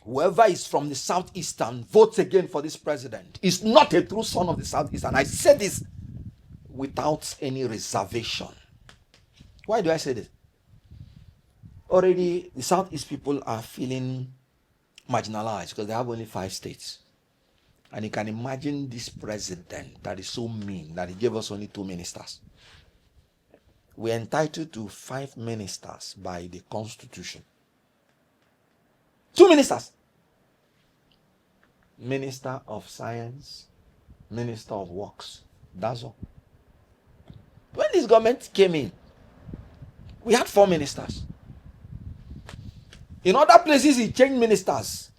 whoever is from the Southeast and votes again for this president is not a true son of the Southeast. And I say this without any reservation. Why do I say this? Already, the Southeast people are feeling marginalized because they have only 5 states. And you can imagine this president that is so mean that he gave us only 2 ministers. We're entitled to 5 ministers by the Constitution. 2 ministers. Minister of Science, Minister of Works. That's all. When this government came in, we had 4 ministers. In other places, he changed ministers.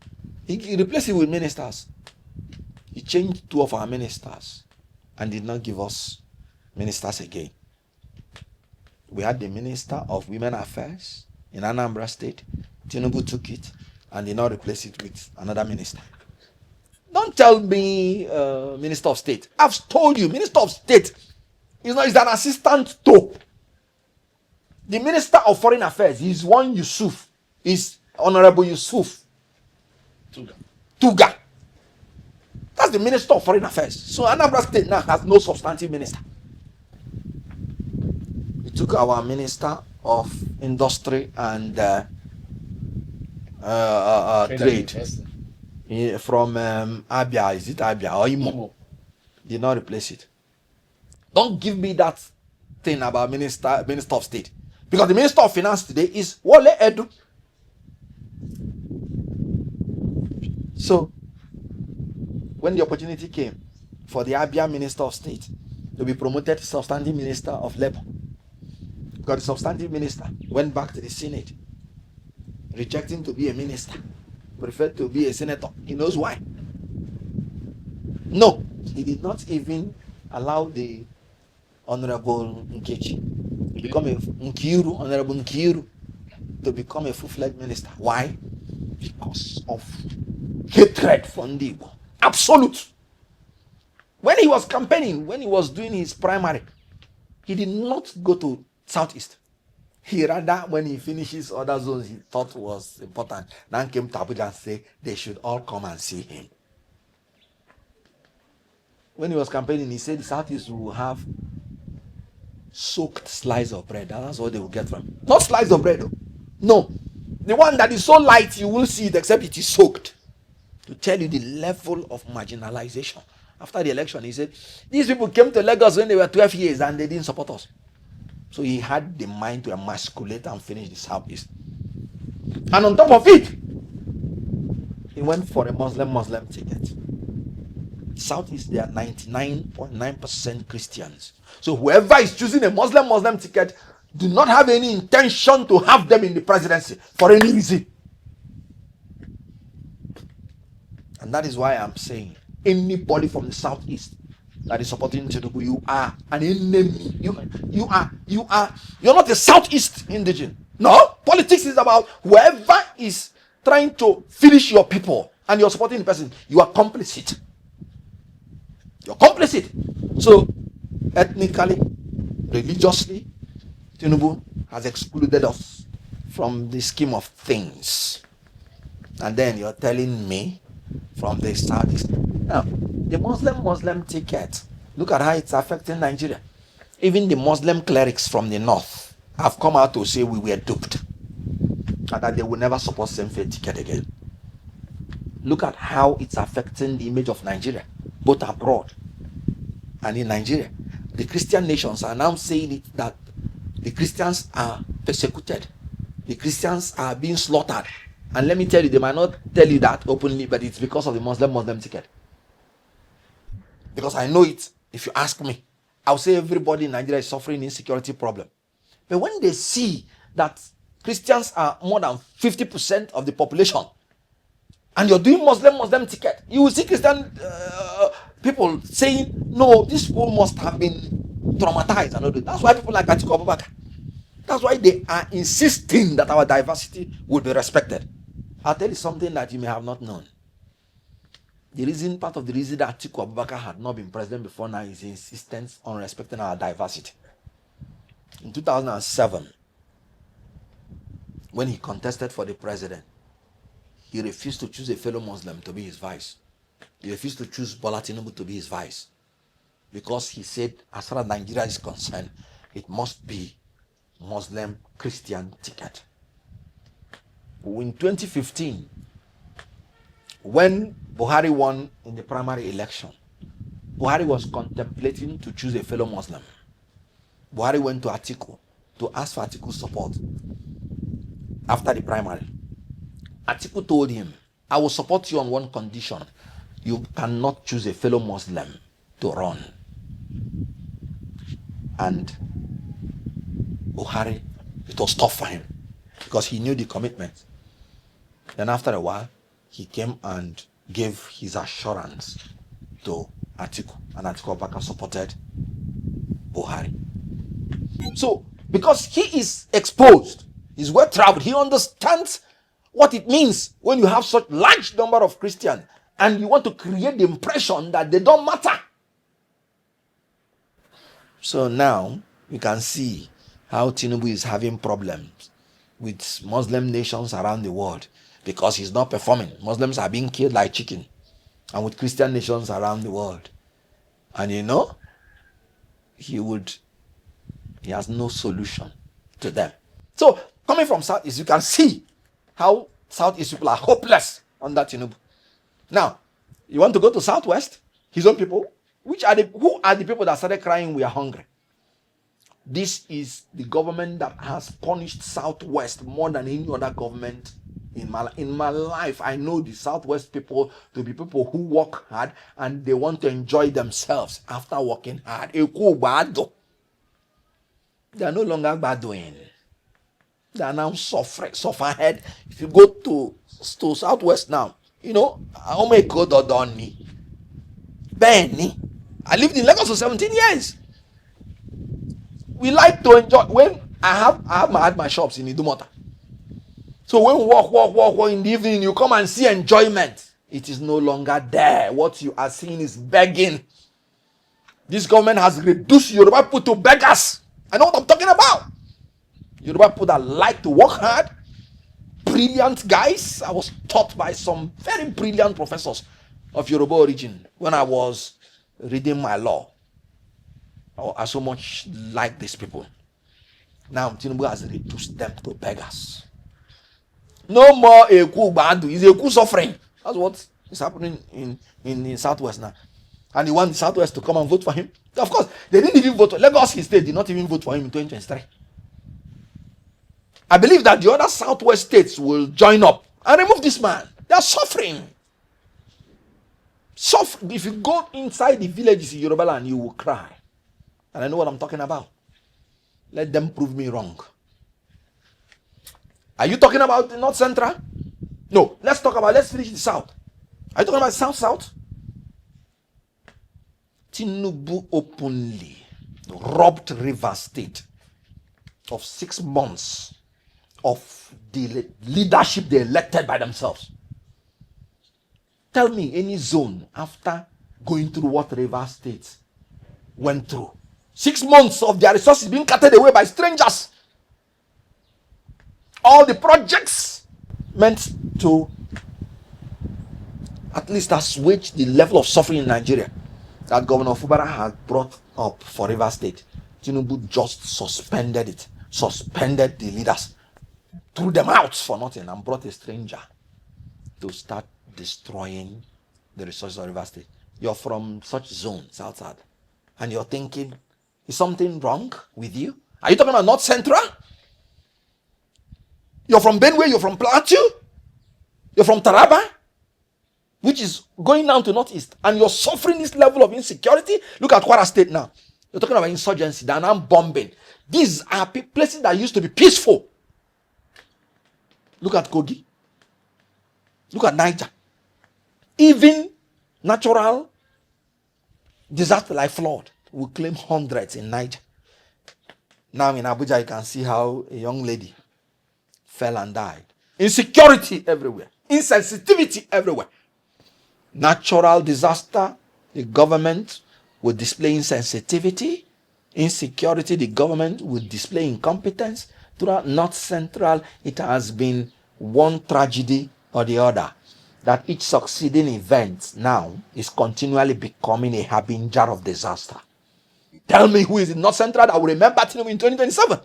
He replaced it with ministers. He changed 2 of our ministers and did not give us ministers again. We had the Minister of Women Affairs in Anambra State. Tinubu took it and did not replace it with another minister. Don't tell me Minister of State. I've told you, Minister of State is an assistant to the Minister of Foreign Affairs. He's one Yusuf. Is Honorable Yusuf Tuga. That's the Minister of Foreign Affairs. So Anambra State now has no substantive minister. We took our Minister of Industry and Trade from Abia. Is it Abia or Imo? Did not replace it. Don't give me that thing about Minister of State. Because the Minister of Finance today is Wole Edu. So, when the opportunity came for the Abia Minister of State to be promoted to substantive Minister of Labor, because the substantive minister went back to the Senate, rejecting to be a minister, preferred to be a senator. He knows why. No, he did not even allow the Honorable Nkechi to become a Nkiru, Honorable Nkiru, to become a full-fledged minister. Why? Because of hatred for Ndigo. Absolute. When he was campaigning, when he was doing his primary, he did not go to Southeast. He rather, when he finishes other zones he thought was important, then came to Abuja and say they should all come and see him. When he was campaigning, he said the Southeast will have soaked slice of bread. That's what they will get from him. Not slice of bread, though. No. The one that is so light, you will see it except it is soaked. To tell you the level of marginalization. After the election, he said, these people came to Lagos when they were 12 years and they didn't support us. So he had the mind to emasculate and finish the Southeast. And on top of it, he went for a Muslim ticket. Southeast, they are 99.9% Christians. So whoever is choosing a Muslim ticket do not have any intention to have them in the presidency for any reason. And that is why I'm saying anybody from the Southeast that is supporting Tinubu, you are an enemy. You're not a Southeast indigene. No, politics is about whoever is trying to finish your people and you're supporting the person, you are complicit. You're complicit. So, ethnically, religiously, Tinubu has excluded us from the scheme of things. And then you're telling me from the Southeast. Now, the Muslim ticket, look at how it's affecting Nigeria. Even the Muslim clerics from the north have come out to say we were duped and that they will never support same-faith ticket again. Look at how it's affecting the image of Nigeria, both abroad and in Nigeria. The Christian nations are now saying it that the Christians are persecuted. The Christians are being slaughtered. And let me tell you, they might not tell you that openly, but it's because of the Muslim ticket. Because I know it. If you ask me, I'll say everybody in Nigeria is suffering insecurity problem. But when they see that Christians are more than 50% of the population, and you're doing Muslim ticket, you will see Christian people saying, no, these people must have been traumatized. And all that. That's why people like Akpoti-Uduaghan, that's why they are insisting that our diversity will be respected. I'll tell you something that you may have not known. Part of the reason that Akpoti-Uduaghan had not been president before now is his insistence on respecting our diversity. In 2007, when he contested for the president, he refused to choose a fellow Muslim to be his vice. He refused to choose Bola Tinubu to be his vice. Because he said, as far as Nigeria is concerned, it must be Muslim Christian ticket. In 2015, when Buhari won in the primary election, Buhari was contemplating to choose a fellow Muslim. Buhari went to Atiku to ask for Atiku's support after the primary. Atiku told him, I will support you on one condition. You cannot choose a fellow Muslim to run. And Buhari, it was tough for him because he knew the commitment. Then after a while, he came and gave his assurance to Atiku, and Atiku Abubakar supported Buhari. So, because he is exposed, he's well traveled, he understands what it means when you have such large number of Christians and you want to create the impression that they don't matter. So now you can see how Tinubu is having problems with Muslim nations around the world because he's not performing. Muslims are being killed like chicken, and with Christian nations around the world. And you know, he has no solution to them. So coming from Southeast, you can see how Southeast people are hopeless under Tinubu. Now, you want to go to Southwest, his own people, who are the people that started crying, we are hungry? This is the government that has punished Southwest more than any other government in my life. I know the Southwest people to be people who work hard and they want to enjoy themselves after working hard. They are no longer badoing. They are now suffering head. If you go to Southwest now, you know, Benny. I lived in Lagos for 17 years. We like to enjoy. When I had my shops in Idumota. So when we walk in the evening, you come and see enjoyment. It is no longer there. What you are seeing is begging. This government has reduced Yoruba people to beggars. I know what I'm talking about. Yoruba people that like to work hard. Brilliant guys. I was taught by some very brilliant professors of Yoruba origin when I was reading my law. I so much like these people. Now Tinubu has reduced them to beggars. No more Eku Bandu. It's Eku suffering. That's what is happening in Southwest now. And he wants the Southwest to come and vote for him. Of course, they didn't even vote for Lagos State did not even vote for him in 2023. I believe that the other Southwest states will join up and remove this man. They are suffering. If you go inside the villages in Yoruba land, you will cry. And I know what I'm talking about. Let them prove me wrong. Are you talking about the North Central? No. Let's finish the South. Are you talking about South? Tinubu openly robbed River State of 6 months of the leadership they elected by themselves. Tell me any zone after going through what River State went through. 6 months of their resources being cutted away by strangers. All the projects meant to at least assuage the level of suffering in Nigeria that Governor Fubara had brought up for River State. Tinubu just suspended it. Suspended the leaders. Threw them out for nothing and brought a stranger to start destroying the resources of River State. You're from such zones outside and you're thinking, is something wrong with you? Are you talking about North Central? You're from Benue, you're from Plateau, you're from Taraba, which is going down to Northeast, and you're suffering this level of insecurity. Look at Kwara State now. You're talking about insurgency, they're now bombing. These are places that used to be peaceful. Look at Kogi. Look at Niger. Even natural disaster like flood will claim hundreds in Niger. Now in Abuja, you can see how a young lady fell and died. Insecurity everywhere. Insensitivity everywhere. Natural disaster, the government will display insensitivity. Insecurity, the government will display incompetence. Throughout North Central, it has been one tragedy or the other, that each succeeding event now is continually becoming a harbinger of disaster. Tell me who is in North Central that will remember Tinubu in 2027?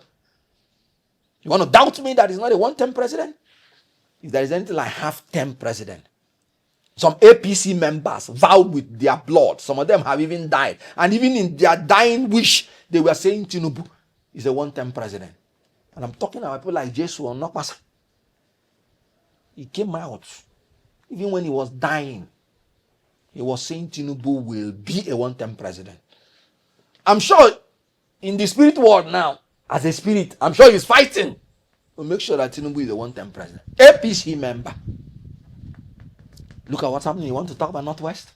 You want to doubt me that he's not a one-term president? If there is anything like half-term president, some APC members vowed with their blood. Some of them have even died. And even in their dying wish, they were saying Tinubu is a one-term president. And I'm talking about people like Jesus or Nokpasa. He came out. Even when he was dying, he was saying Tinubu will be a one-term president. I'm sure in the spirit world now, as a spirit, I'm sure he's fighting to make sure that Tinubu is a one-term president. APC member. Look at what's happening. You want to talk about Northwest?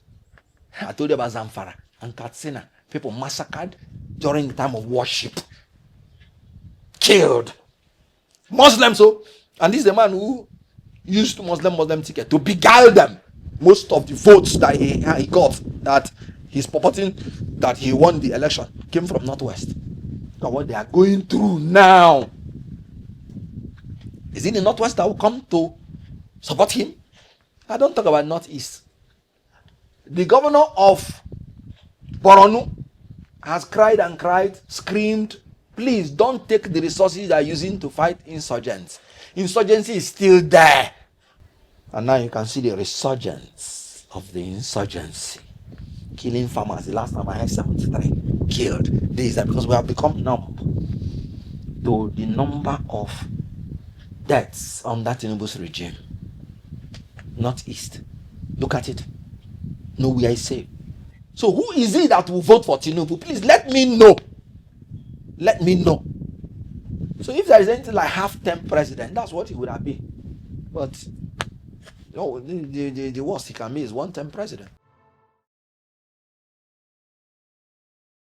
I told you about Zamfara and Katsina. People massacred during the time of worship. Killed. Muslims, so. And this is the man who used Muslim ticket to beguile them. Most of the votes that he got, that he's purporting that he won the election, came from Northwest. Look at what they are going through now. Is it the Northwest that will come to support him? I don't talk about Northeast. The governor of Borno has cried and cried, screamed, please don't take the resources they are using to fight insurgents. Insurgency is still there. And now you can see the resurgence of the insurgency. Killing farmers. The last time I heard 73 killed. This is because we have become numb to the number of deaths under Tinubu's regime. Northeast. Look at it. Nowhere is safe. So who is it that will vote for Tinubu? Please let me know. Let me know. So if there is anything like half-term president, that's what it would have been. But the worst he can be is one-term president.